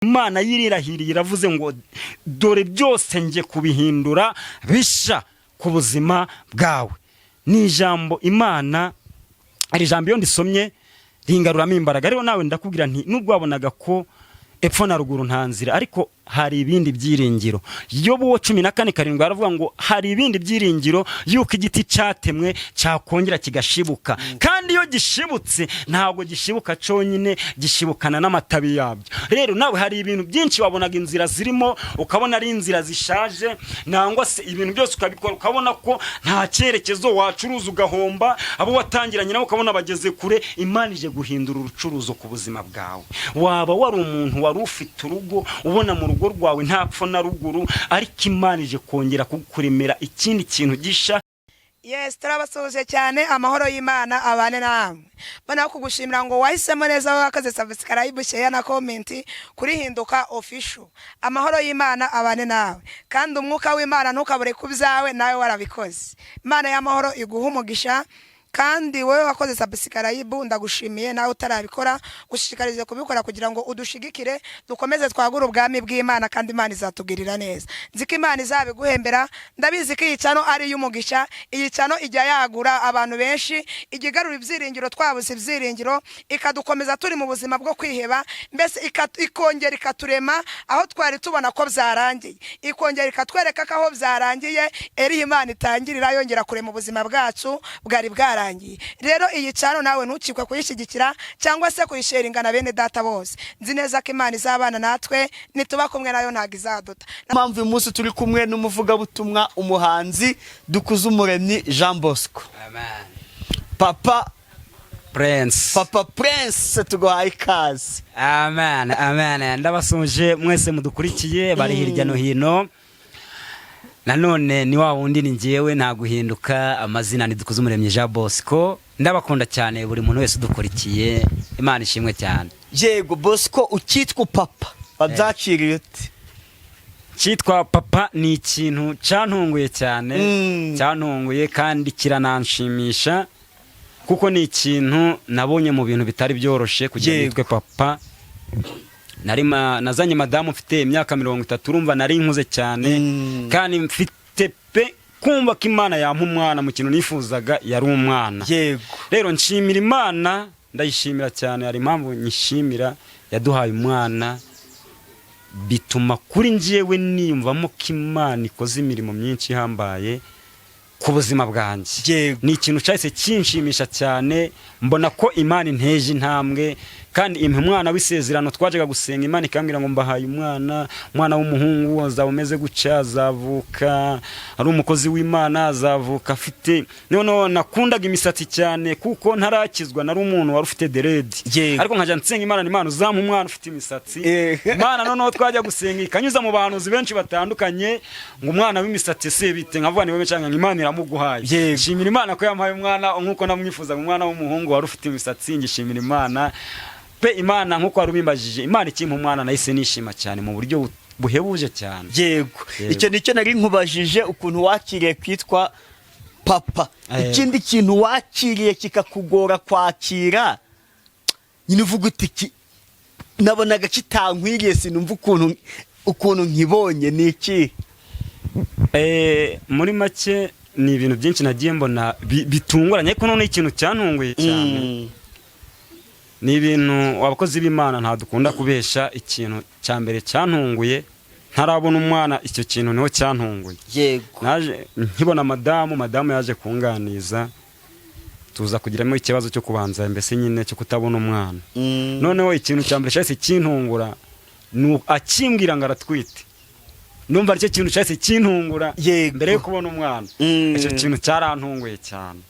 Imana yirirahiriye iravuze ngo dore byose nje kubihindura bisha ku buzima bwawe. Ni ijambo Imana ari jambo iyo ndisomye ringaruramo imbaraga. Rero nawe ndakubwira nti nubwo wabonaga ko epfo na ruguru nta nzira, ariko hari ibindi byiringiro. Yobu 14:7 aravuga ngo hari ibindi byiringiro yuko igiti cyatemwe cyakongera kigashibuka, kandi iyo gishibutse ntabwo gishibuka cyonyine, gishibukana n'amatabi yabyo. Rero nawe hari ibintu byinshi wabonaga inzira zirimo ukabona ari inzira zishaje, nangwa se ibintu byose ukabikora ukabona ko nta cyerekezo, wacuruza ugahomba, abo watangiranye nabo ukabona bageze kure. Imana ije guhindura urucuruzo ku buzima bwawe. Waba wari umuntu wari ufite urugo ubona mu rugo rwawe ntapfo na ruguru, ariko Imana ije kongera kukuremera ikindi kintu gisha. Yes, turabasuje cyane. Amahoro y'Imana abane namwe. Bana kugushimira ngo wahisemo neza wakaze subscribe, share na comment kuri Hinduka Official. Amahoro y'Imana abane nawe, kandi umwuka w'Imana ntukabure kubyawe nawe warabikoze. Imana y'amahoro iguha umugisha, kandi wewe wakoze subscribe ndagushimiye, nawe utarabikora gushishikarize kubikora kugira ngo udushigikire dukomeze twagura ubwami bw'Imana, kandi Imana izatugirira neza. Nziko Imana izabiguhembera, ndabizi ko iyicano ari y'umugisha. Iyicano ijya yagura abantu benshi, igigarura ibyiringiro twabuze ibyiringiro, ikadukomeza turi mu buzima bwo kwiheba, mbese ikongera ikaturema aho twari tubona ko byarangiye, ikongera ikatwereka ko aho byarangiye eri Imana itangirira yongera kurema ubuzima bwacu bwari bwara. Rero iyi cano nawe ntukikwe kuyishigikira cyangwa se kuyisharinga na bene data bose. Nzi neza ko Imana izabana natwe, nituba kumwe nayo ntago izaduta. Mpamvu umunsi turi kumwe n'umuvuga butumwa, umuhanzi Dukuzumuremyi Jean Bosco. Amen. Papa Prince tuguhaye ikaze. Amen, amen. Ndabasuje mwese mudukurikiye bari hirya no hino. Nanone ni wa wundi ni ngewe nta guhinduka, amazina ni Dukuzumuremyi Jean Bosco. Ndabakunda cyane buri muntu wese udukurikiye, Imana ishimwe cyane. Yego Bosco, ukitwa papa babyakiriye ute? Cyitwa papa ni ikintu cyantunguye cyane, cyantunguye kandi kirananshimisha, kuko ni ikintu nabonye mu bintu bitari byoroshe kugira nitwe papa. Nazanye madamu mfite imyaka 30, urumva nari nkuze cyane, kandi mfite pe kumva ko Imana yampa umwana mu kintu nifuzaga yari umwana. Yego. Rero nshimira Imana, ndayishimira cyane. Hari impamvu nyishimira, yaduhaye umwana, bituma kuri njyewe niyumvamo ko Imana ikoze imirimo myinshi ihambaye ku buzima bwanjye. Ni ikintu cyahise kinshimisha cyane, mbona ko Imana inteje intambwe, kandi impe umwana w'isezerano. Twajaga gusenga, Imana ikambwira ngo mbahaye umwana w'umuhungu, azaba umeze gutya, azavuka ari umukozi w'Imana, azavuka afite. None nakundaga imisatsi cyane kuko ntarakizwa, nari umuntu wari ufite deredi, ariko nkaja nsenga Imana uzampa umwana ufite imisatsi. Imana noneho twajya gusenga ikanyuza mu bahanuzi benshi batandukanye ngo umwana w'imisatsi se bite, nkavuga ni wewe cyangwa Imana iramuguhaye. Shimira Imana ko yampaye umwana nkuko namwifuza, umwana w'umuhungu wari ufite imisatsi. Ngishimira Imana pe, Imana nkuko warubimbajije, Imana ikimpa umwana nahise nishima cyane mu buryo buhebuje cyane. Yego. Icyo nicyo nari nkubajije, ukuntu wakiriye kwitwa papa. Ikindi kintu wakiriye kikakugora kwakira, nyine uvuga uti nabonaga kitankwiriye, sinumva ukuntu nkibonye, ni iki? Muri make ni ibintu byinshi nagiye mbona bitunguranye, ariko none ikintu cyantunguye cyane. Ni ibintu abakozi b'Imana nta dukunda kubesha. Ikintu cya mbere cyantunguye, ntarabona umwana, icyo kintu niho cyantunguye. Yego. Naje nkibona madamu yaje kunganiza, tuza kugiramo ikibazo cyo kubanza mbese nyine cyo kutabona umwana. Noneho ikintu cya mbere cyahise kintungura, akimbwira ngo aratwite. Numva aricyo kintu cyahise kintungura mbere yo kubona umwana. Icyo kintu cyarantunguye cyane.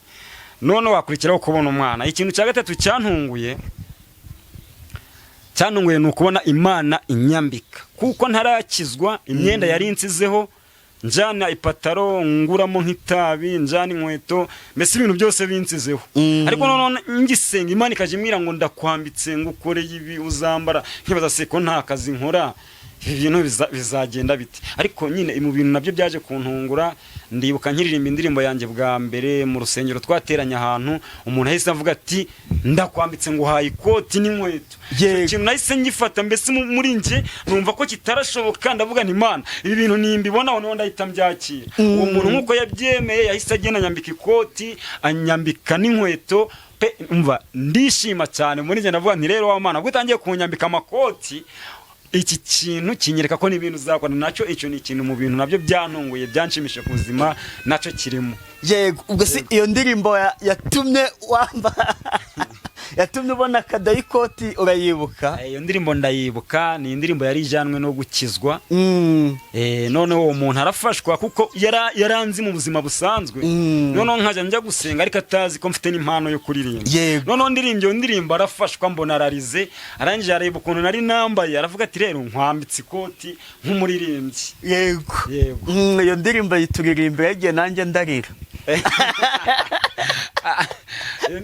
None wakurikiraho kubona umwana. Ikintu cya gatatu cyantunguye ni ukubona Imana inyambika, kuko ntarakizwa. Imyenda yari insizeho, njana ipataro, nguramo nk'itabi, njana inkweto, mbese ibintu byose binsizeho. Ariko none ngisenga, Imana ikaje imbwira ngo ndakwambitse, ngo ukore ibi uzambara. Nkibaza se ko nta kazi nkora, ibi bintu bizagenda biti. Ariko nyine mu bintu nabyo byaje kuntungura, ndibuka nkiririmba indirimbo yanjye bwa mbere mu rusengero twateranye ahantu, umuntu ahise avuga ati ndakwambitse ngo haye ikoti n'inkweto. Icyo kintu nahise ngifata mbese muri nje numva ko kitarashoboka, ndavuga nti Imana ibi bintu nimbibona noneho ndahita mbyakira. Uwo muntu nkuko yabyemeye yahise agenda anyambika ikoti anyambika n'inkweto pe, umva ndishima cyane muri nje, ndavuga nti rero wa Mana gutangiye kunyambika amakoti, iki kintu kinyereka ko n'ibintu uzakora nacyo. Icyo ni ikintu mu bintu nabyo byantunguye byanshimishije ku buzima nacyo kirimo. Yego, ubwo si iyo ndirimbo yatumye wamba yatumye ubona kadayikoti urayibuka? Iyo ndirimbo ndayibuka, ni indirimbo yari ijyanwe no gukizwa. Noneho uwo muntu arafashwa kuko yaranzi mu buzima busanzwe. Noneho nkajya njya gusenga ariko atazi ko mfite n'impano yo kuririmba. Noneho ndirimbo ndirimbo arafashwa, mbona ararize, arangije areba ukuntu nari nambaye, aravuga ati rero nkwambitse ikoti nk'umuririmbyi. Yego, iyo ndirimbo yituririmbira yagiye nanjye ndarira. Iyo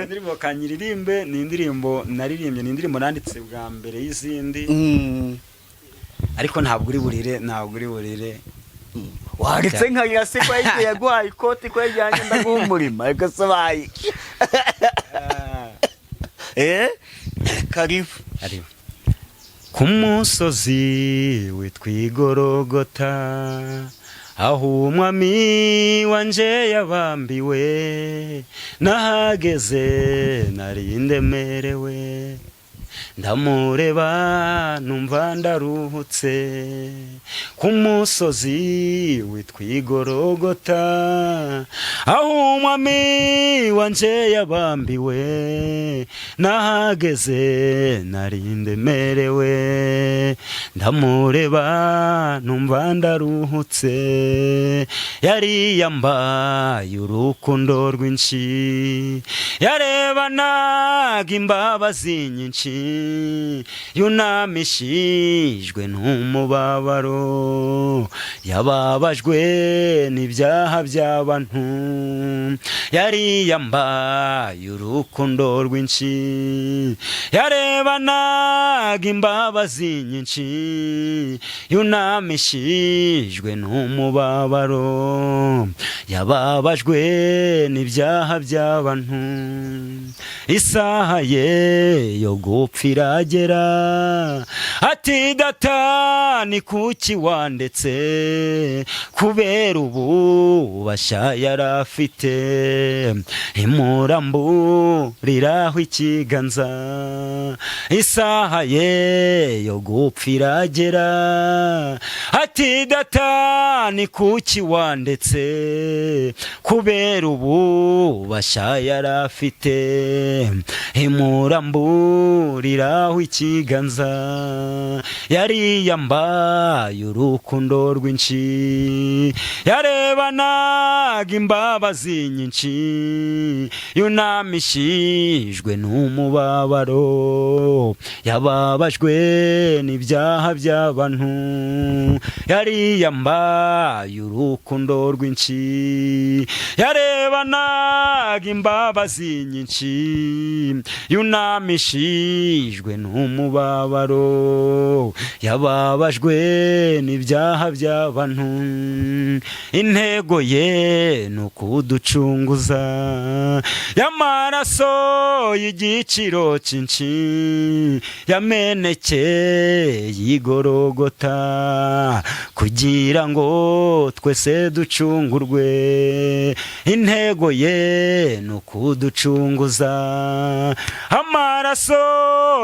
ndirimbo kanyiririmbe ni indirimbo naririmbye, ni indirimbo nanditse bwa mbere y'izindi. Ariko ntabwo uri burire wanditse nkarira se ko yagiye yaguhaye ikoti ko yajyanye ndaguha umurima ariko sobaye karibu ku musozi witwa Igorogota, aho umwami wanje yabambiwe, nahageze nari ndemerewe, ndamureba numva ndaruhutse. Ku musozi witwa Igorogota, aho umwami wanje yabambiwe, nahageze nari ndemerewe, ndamureba numva ndaruhutse. Yari yambaye urukundo rwinshi, yarebanaga imbabazi nyinshi, yunamishijwe n'umubabaro, yababajwe n'ibyaha by'abantu. Yari yambaye urukundo rwinshi, yarebanaga imbabazi nyinshi, yunamishijwe n'umubabaro, yababajwe n'ibyaha by'abantu. Isaha ye yo gupfa iragera, ati data ni kuki wandetse, kubera ububasha yarafite, imuramburiraho ikiganza. Isaha ye yo gupfa iragera, ati data ni kuki wandetse, kubera ububasha yarafite, imuramburiraho ikiganza. Yari yambaye urukundo rwinshi, yarebanaga imbabazi nyinshi, yunamishijwe n'umubabaro, yababajwe n'ibyaha by'abantu. Yari yambaye urukundo rwinshi, yarebanaga imbabazi nyinshi, yunamishijwe n'umubabaro, yababajwe n'ibyaha by'abantu. Intego ye ni ukuducunguza, y'amaraso y'igiciro cyinshi, yamenekeye Igorogota, kugira ngo twese ducungurwe. Intego ye ni ukuducunguza, amaraso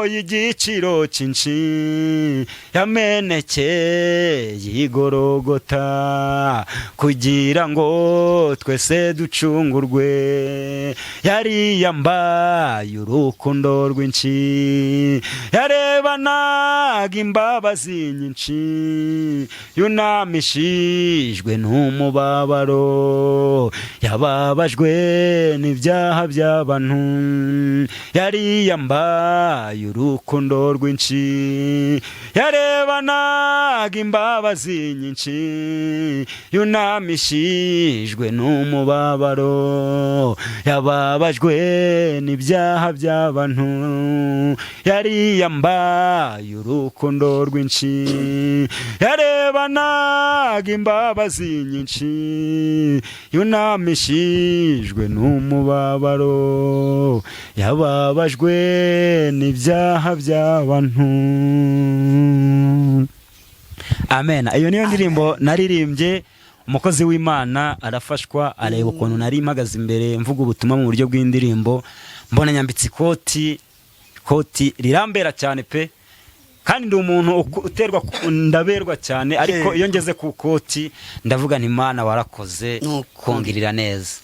y'igiciro cyinshi, yamenekeye Igorogota, kugira ngo twese ducungurwe. Yari yambaye urukundo rwinshi, yarebanaga imbabazi nyinshi, yunamishijwe n'umubabaro, yababajwe n'ibyaha by'abantu. Yari yambaye yambaye urukundo rwinshi, yarebanaga imbabazi nyinshi, yunamishijwe n'umubabaro, yababajwe n'ibyaha by'abantu, yari yambaye urukundo rwinshi, yarebanaga imbabazi nyinshi, yunamishijwe n'umubabaro, yababajwe n'ibyaha by'abantu. Amen. Iyo niyo ndirimbo naririmbye, umukozi w'Imana arafashwa, areba ukuntu nari mpagaze imbere mvuga ubutumwa mu buryo bw'indirimbo, mbona nyambitse ikoti rirambera cyane pe, kandi ndi umuntu uterwa ndaberwa cyane, ariko iyo ngeze ku koti ndavuga nti Imana warakoze kongirira neza.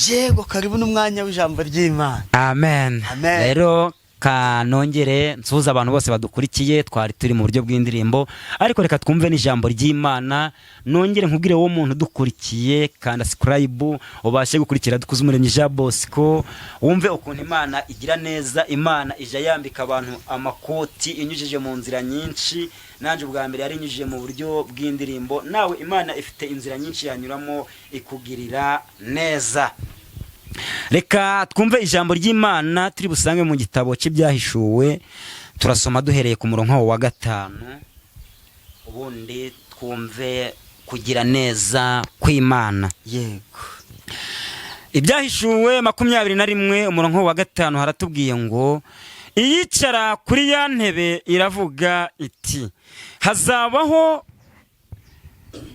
Yego, karibu n'umwanya w'ijambo ry'Imana. Amen. Rero kanongere nsuhuza abantu bose badukurikiye, twari turi mu buryo bw'indirimbo, ariko reka twumve n'ijambo ry'Imana. Nongere nkubwire wowe muntu dukurikiye, kanda subscribe ubashe gukurikira Dukuze Umuremyi Jean Bosco, wumve ukuntu Imana igira neza. Imana ije yambika abantu amakoti inyujije mu nzira nyinshi, nanje ubwa mbere yari inyujije mu buryo bw'indirimbo. Nawe Imana ifite inzira nyinshi yanyuramo ikugirira neza. Reka twumve ijambo ry'Imana turi busange mu gitabo cy'Ibyahishuwe, turasoma duhereye ku murongo wa 5, ubundi twumve kugira neza kw'Imana. Yego. Ibyahishuwe 21 umurongo wa 5 haratubwiye ngo, iyicara kuri ya ntebe iravuga iti,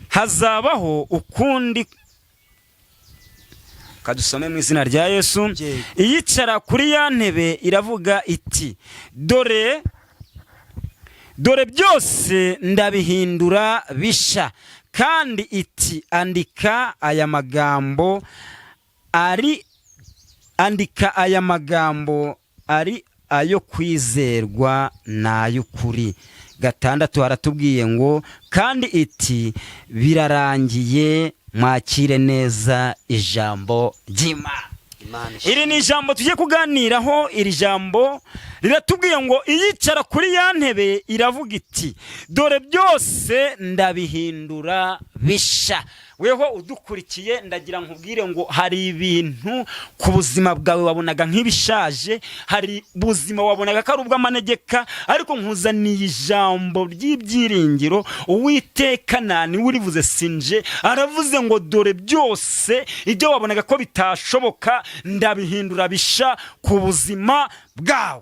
hazabaho ukundi. Kadusome mu izina rya Yesu. Iyicara kuri ya ntebe iravuga iti, dore byose ndabihindura bisha, kandi iti, andika aya magambo ari ayo kwizerwa n'ay'ukuri. 6 haratubwiye ngo, kandi iti, birarangiye, mwakire neza ijambo ry'Imana. Iri ni ijambo tugiye kuganiraho. Iri jambo riratubwiye ngo, iyicara kuri ya ntebe iravuga iti, dore byose ndabihindura bisha. Weho udukurikiye, ndagira nkubwire ngo hari ibintu ku buzima bwawe wabonaga nk'ibishaje, hari buzima wabonaga ko ari ubw'amanegeka, ariko nkuzaniye ijambo ry'ibyiringiro. Uwiteka nani urivuze sinje, aravuze ngo dore byose ibyo wabonaga ko bitashoboka ndabihindura bisha ku buzima bwawe.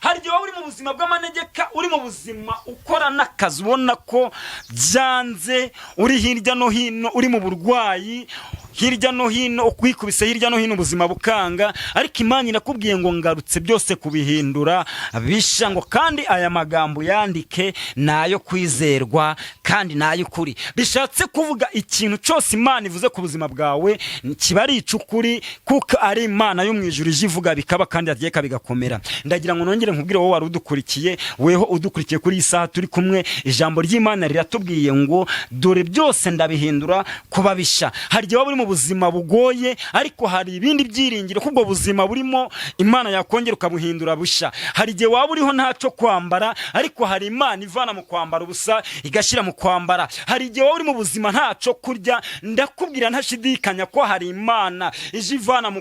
Hari igihe uri mu buzima bw'amanegeka, uri mu buzima ukora n'akazi ubona ko byanze, uri hirya no hino, uri mu burwayi hirya no hino, ukwikubise hirya no hino ubuzima bukanga, ariko Imana irakubwiye ngo ngarutse byose kubihindura bisha, ngo kandi aya magambo yandike nayo kwizerwa kandi nayo kuri. Bishatse kuvuga ikintu cyose Imana ivuze ku buzima bwawe kiba ari icukuri, kuko ari Imana yo mu ijuru ije ivuga bikaba kandi aryeka bigakomera. Ndagira ngo nongere nkubwire wowe wari udukurikiye, weho udukurikiye kuri iyi saha turi kumwe, ijambo ry'Imana riratubwiye ngo dore byose ndabihindura kuba bisha. Hari igihe waba uri mu buzima bugoye, ariko hari ibindi byiringiro kubwo buzima burimo Imana yakongera ukabuhindura busha. Hari igihe waba uriho ntacyo kwambara, ariko hari Imana ivana mu kwambara ubusa igashyira mu kwambara. Hari igihe waba uri mu buzima ntacyo kurya, ndakubwira ntashidikanya ko hari Imana ije ivana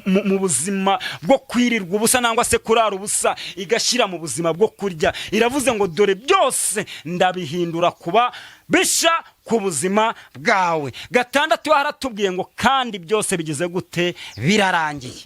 mu buzima bwo kwirirwa ubusa nangwa se kurara ubusa igashyira mu buzima bwo kurya. Iravuze ngo dore byose ndabihindura kuba bisha ku buzima bwawe. 6 haratubwiye ngo, kandi byose bigize gute, birarangiye.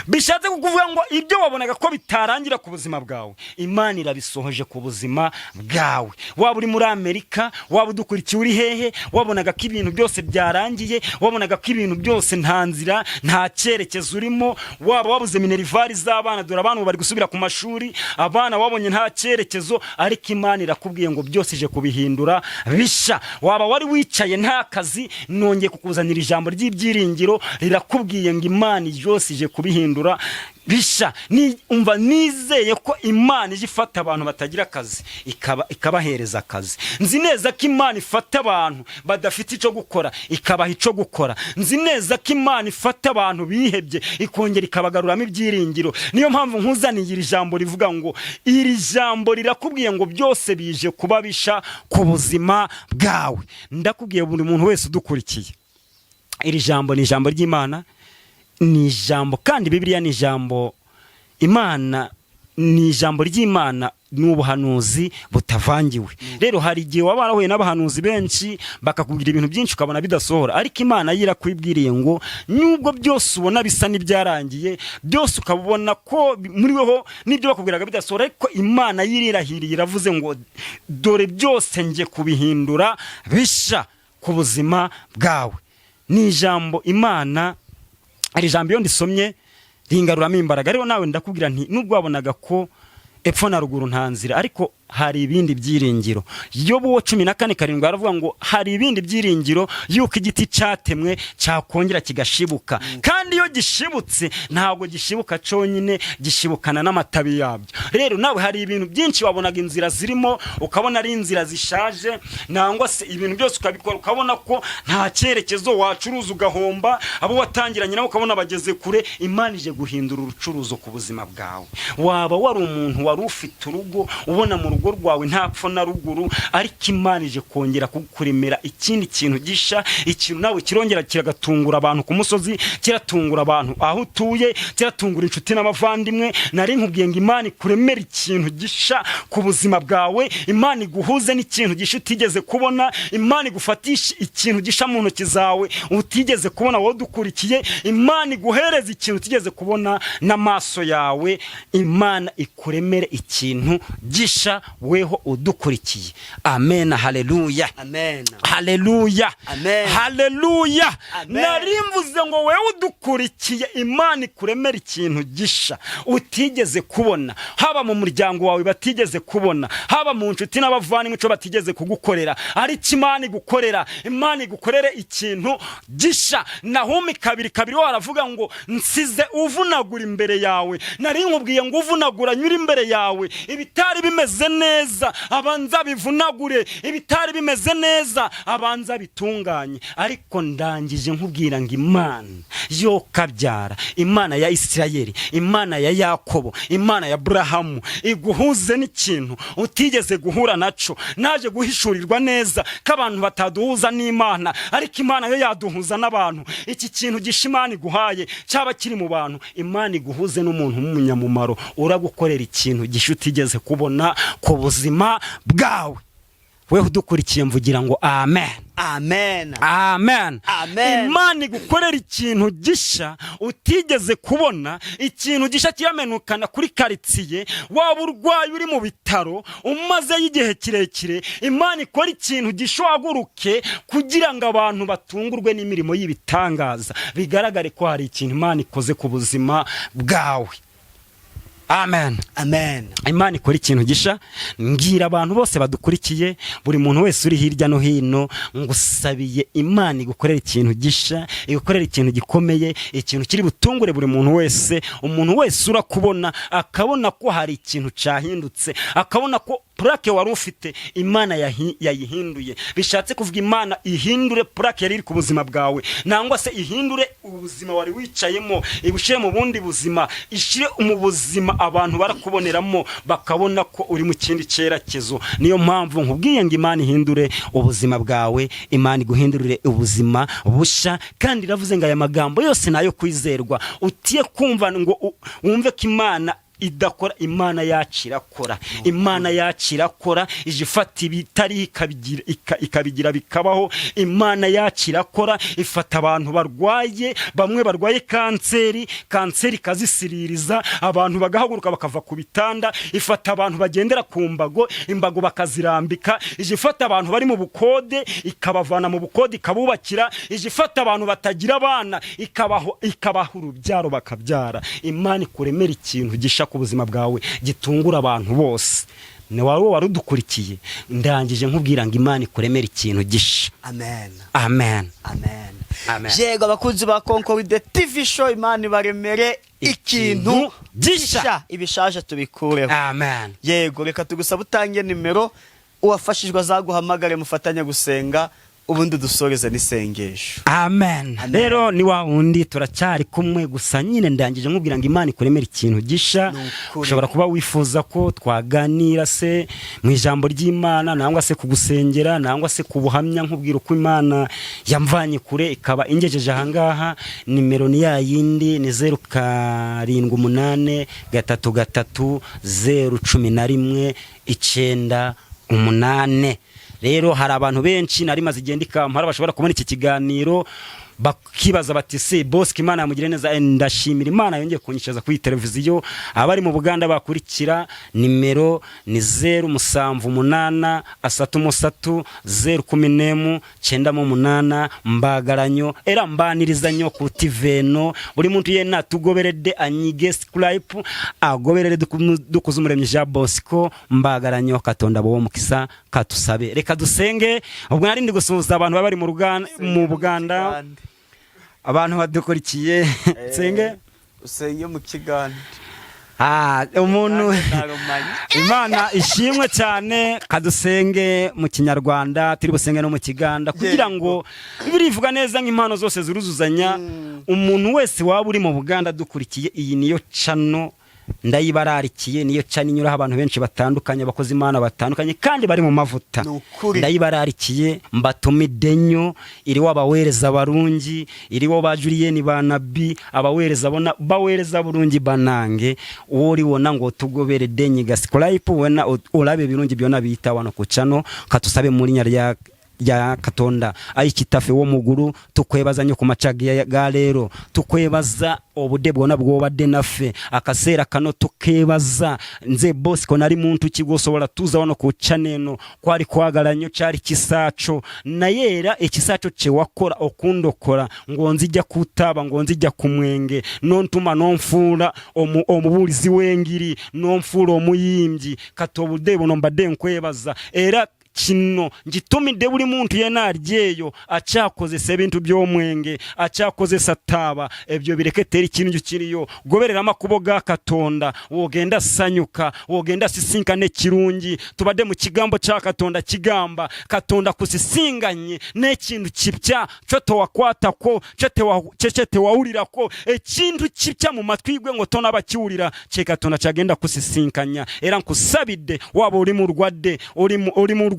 Bishatse kuvuga ngo ibyo wabonaga ko bitarangira ku buzima bwawe, Imana irabisohoje ku buzima bwawe. Waba uri muri Amerika, waba udukurikiye uri hehe, wabonaga ko ibintu byose byarangiye, wabonaga ko ibintu byose nta nzira nta cyerekezo urimo, waba wabuze minervari z'abana, dore abana bari gusubira ku mashuri, abana wabonye nta cyerekezo, ariko Imana irakubwiye ngo byose ije kubihindura bisha. Waba wari wicaye nta kazi, nongeye kukuzanira ijambo ry'ibyiringiro rirakubwiye ngo Imana yose ije kubihindura bisha. Umva nizeye ko Imana ije ifata abantu batagira akazi ikabahereza akazi. Nzi neza ko Imana ifata abantu badafite ico gukora ikabaha ico gukora. Nzi neza ko Imana ifata abantu bihebye ikongera ikabagaruramo ibyiringiro. Niyo mpamvu nkuzaniye iri jambo rivuga ngo iri jambo rirakubwiye ngo byose bije kuba bisha ku buzima bwawe. Ndakubwiye buri muntu wese udukurikiye, iri jambo ni ijambo ry'Imana, ni ijambo kandi Bibiliya ni ijambo Imana, ni ijambo ry'Imana n'ubuhanuzi butavangiwe. Rero hari igihe waba warahuye n'abahanuzi benshi bakakubwira ibintu byinshi ukabona bidasohora, ariko Imana yirakwibwiriye ngo nubwo byose ubona bisa n'ibyarangiye, byose ukabona ko muri weho nibyo bakubwiraga bidasohora, ariko Imana yirirahiriye iravuze ngo dore byose nje kubihindura bisha ku buzima bwawe. Ni ijambo Imana, ari ijambo iyo ndisomye ringaruramo imbaraga. Rero nawe ndakubwira nti nubwo wabonaga ko epfo na ruguru nta nzira, ariko hari ibindi byiringiro. Yobu 14:7 aravuga ngo hari ibindi byiringiro yuko igiti cyatemwe cyakongera kigashibuka, kandi iyo gishibutse ntabwo gishibuka cyonyine, gishibukana n'amatabi yabyo. Rero nawe hari ibintu byinshi wabonaga inzira zirimo ukabona ari inzira zishaje, nangwa se ibintu byose ukabikora ukabona ko nta cyerekezo, wacuruza ugahomba, abo watangiranye nabo ukabona bageze kure. Imana ije guhindura urucuruzo ku buzima bwawe. Waba wari umuntu wari ufite urugo ubona mu rugo rwawe nta pfo na ruguru, ariko Imana ije kongera kukuremera ikindi kintu gisha, ikintu nawe kirongera kiragatungura abantu ku musozi, kiratungura abantu aho utuye, kiratungura inshuti n'abavandimwe. Nari nkubwiye ngo Imana ikuremera ikintu gisha ku buzima bwawe, Imana iguhuze n'ikintu gisha utigeze kubona, Imana igufatisha ikintu gisha mu ntoki zawe utigeze kubona wowe dukurikiye, Imana iguhereza ikintu utigeze kubona n'amaso yawe. Imana ikuremere ikintu gisha weho udukurikiye. Amen, haleluya, amen, haleluya, amen, haleluya. Amen. Narimvuze ngo wewe udukurikiye, Imana ikuremera ikintu gisha utigeze kubona, haba mu muryango wawe batigeze kubona, haba mu nshuti n'abavandimwe cyo batigeze kugukorera, ariko Imana igukorera. Imana igukorere ikintu gisha. Nahumi 2:2 waravuga ngo nsize uvunagura imbere yawe. Nari nkubwiye ngo uvunagura nyuri imbere yawe, ibitari bimeze neza abanza bivunagure, ibitari bimeze neza abanza bitunganye. Ariko ndangije nkubwira ngo Imana yo kabyara, Imana ya Isirayeli, Imana ya Yakobo, Imana ya Abrahamu iguhuze n'ikintu utigeze guhura naco. Naje guhishurirwa neza ko abantu bataduhuza n'Imana, ariko Imana yo yaduhuza n'abantu. Iki kintu gisha Imana iguhaye cyaba kiri mu bantu, Imana iguhuze n'umuntu w'umunyamumaro uragukorera ikintu gisha utigeze kubona ku buzima bwawe. Wewe udukurikiye mvugira ngo amen, amen, amen, amen. Imana igukorera ikintu gisha utigeze kubona, ikintu gisha kiramenukana kuri karitsiye, waba urwaye uri mu bitaro umaze y'igihe kirekire. Imana ikora ikintu gisha waguruke kugira ngo abantu batungurwe n'imirimo y'ibitangaza, bigaragare ko hari ikintu Imana ikoze ku buzima bwawe. Amen, amen. Imana ikora ikintu gisha. Ngira abantu bose badukurikiye, buri muntu wese uri hirya no hino, ngusabiye Imana igukorera ikintu gisha, igukorera ikintu gikomeye, ikintu kiri butungure buri muntu wese. Umuntu wese urakubona akabona ko hari ikintu cyahindutse, akabona ko plaque wari ufite Imana yayihinduye. Bishatse kuvuga Imana ihindure plaque yari iri ku buzima bwawe, nangwa se ihindure ubuzima wari wicayemo, ibushire mu bundi buzima, ishire mu buzima abantu barakuboneramo bakabona ko uri mu kindi cyerekezo. Niyo mpamvu nkubwiye ngo Imana ihindure ubuzima bwawe, Imana iguhindurire ubuzima busha. Kandi iravuze ngo aya magambo yose nayo kwizerwa. Utiye kumva ngo wumve ko Imana idakora, Imana yacirakora, Imana yacirakora. Ije ifata ibitari ikabigira bikabaho. Imana yacirakora, ifata abantu barwaye, bamwe barwaye kanseri kazisiririza, abantu bagahaguruka bakava ku bitanda. Ifata abantu bagendera ku mbago, imbago bakazirambika. Ije ifata abantu bari mu bukode, ikabavana mu bukode ikabubakira. Ije ifata abantu batagira abana, ikabaha urubyaro bakabyara. Imana ikuremera ikintu gisha ku buzima bwawe, gitungura abantu bose. ni wowe warudukurikiye, ndangije nkubwira ngo Imana ikuremera ikintu gisha. Amen. Amen. Amen. Amen. Yego abakunzi ba Concord TV show, Imana ibaremere ikintu gisha, ibishaje tubikureho. Amen. Yego reka tugusaba utange nimero, uwafashijwe azaguhamagare mufatanye gusenga, ubundi dusoreze n'isengesho. Amen. Rero ni wa wundi turacyari kumwe, gusa nyine ndangije nkubwira ngo Imana ikuremera ikintu gisha. Ushobora kuba wifuza ko twaganira se mu ijambo ry'Imana, nangwa se kugusengera, nangwa se kubuhamya nkubwira uko Imana yamvanye kure ikaba ingejeje ahangaha. Nimero ni ya yindi, ni 0783031198. Rero hari abantu benshi nari maze igendika mpara bashobora kubona iki kiganiro bakibaza bati se boss Imana yamugire neza. Ndashimira Imana yongeye kunyishaza kuri televiziyo. Abari mu Buganda bakurikira, nimero ni 0738031018 mbagaranyo era mbanirizanyo ku tiveno. Buri muntu yena tugoberede anyige subscribe agoberere dukuzumuremye ja Bosco mbagaranyo Katonda bo mukisa katusabe. Reka dusenge. Ubwo nari ndi gusuhuza abantu bari mu Buganda, abantu badukurikiye. Senge usenge mu Kiganda. Umuntu Imana ishimwe cyane. Kadusenge mu Kinyarwanda, turi busenge no mu Kiganda, kugira ngo birivuga neza nk'impano zose ziruzuzanya. Umuntu wese waba uri mu Buganda dukurikiye, iyi niyo channel ndayibararikiye, niyo cyane inyura abantu benshi batandukanye, abakozi Imana batandukanye kandi bari mu mavuta. Ndayibararikiye mbatumidenyo, iri wabawereza barungi, iri wo bajuriyeni banabi, abawereza bona bawereza burungi banange. Uri wona ngo tugobere denyi gascribe wena urabe birungi byona bita wano ku channel. Katusabe muri nya ya Katonda ayikitafe wo muguru, tukwebaza nyo ku macagi ga rero, tukwebaza obude bwona bwobadde naffe akaseera kano, tukebaza nze Bosco nari muntu kigosobola tuza wano ku channel kwali kwagala nnyo, cyari kisacho nayera ekisacho kye wakora okundokora ngo nzijja kutaba, ngo nzijja kumwenge, nontuma nonfuula omubulizi wengiri, nonfuula omuyimbyi. Katobude bono mbadde nkwebaza era kino ngitumide buli muntu yena aryeyo acyakozesa ebintu by'omwenge, acyakozesa taba, ebyo bireketera ikintu kiriyo. Goberera amakubo ga Katonda, wogenda sanyuka, wogenda sisinkane kirungi. Tubade mu kigambo cya Katonda kigamba Katonda kusisinganye n'ekintu kipya cyo towakwata ko cete wawulira ko ekintu kipya mu matwigwe ngo tona bakiwulira cye Katonda cyagenda kusisinkanya. Era nkusabide waba uri mu rwadde, uri mu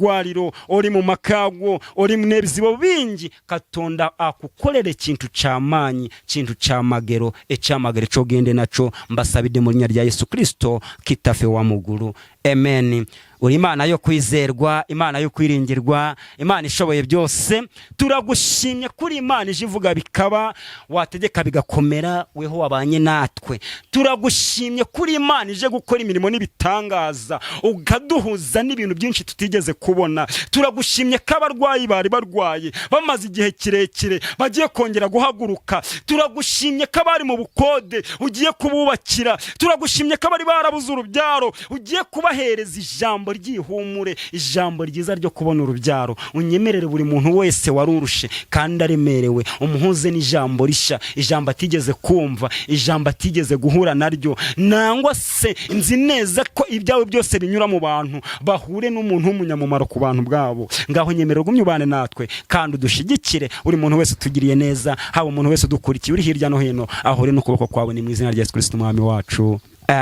rwariro, uri mu makagwo, uri mu nebizibo bingi, Katonda akukolere kintu cyamanyi, kintu cyamagero, ecyamagero cyo gende naco. Mbasabide mu nya rya Yesu Kristo kitafe wa muguru. Amen. Uri Imana yo kwizerwa, Imana yo kwiringirwa, Imana ishoboye byose. Turagushimye kuri Imana ijivuga bikaba, wategeka bigakomera, weho wabanye natwe. Turagushimye kuri Imana ije gukora imirimo n'ibitangaza, ukaduhuza n'ibintu byinshi tutigeze kubona. Turagushimye ko abarwayi bari barwaye bamaze igihe kirekire bagiye kongera guhaguruka. Turagushimye ko abari mu bukode ugiye kububakira. Turagushimye ko abari barabuze urubyaro ugiye kubahereza ijambo ryihumure, ijambo ryiza ryo kubona urubyaro. Unyemerere buri muntu wese warurushe kandi aremerewe, umuhuze n'ijambo risha, ijambo atigeze kumva, ijambo atigeze guhura naryo. Nangwa se nzi neza ko ibyawe byose binyura mu bantu, bahure n'umuntu w'umunyamumaro ku bantu bwabo. Ngaho nyemerera gumye ubane natwe kandi udushigikire. Buri muntu wese tugiriye neza, haba umuntu wese dukurikiye uri hirya no hino, ahure n'ukuboko kwawe, ni mu izina rya Yesu Kristo umwami wacu.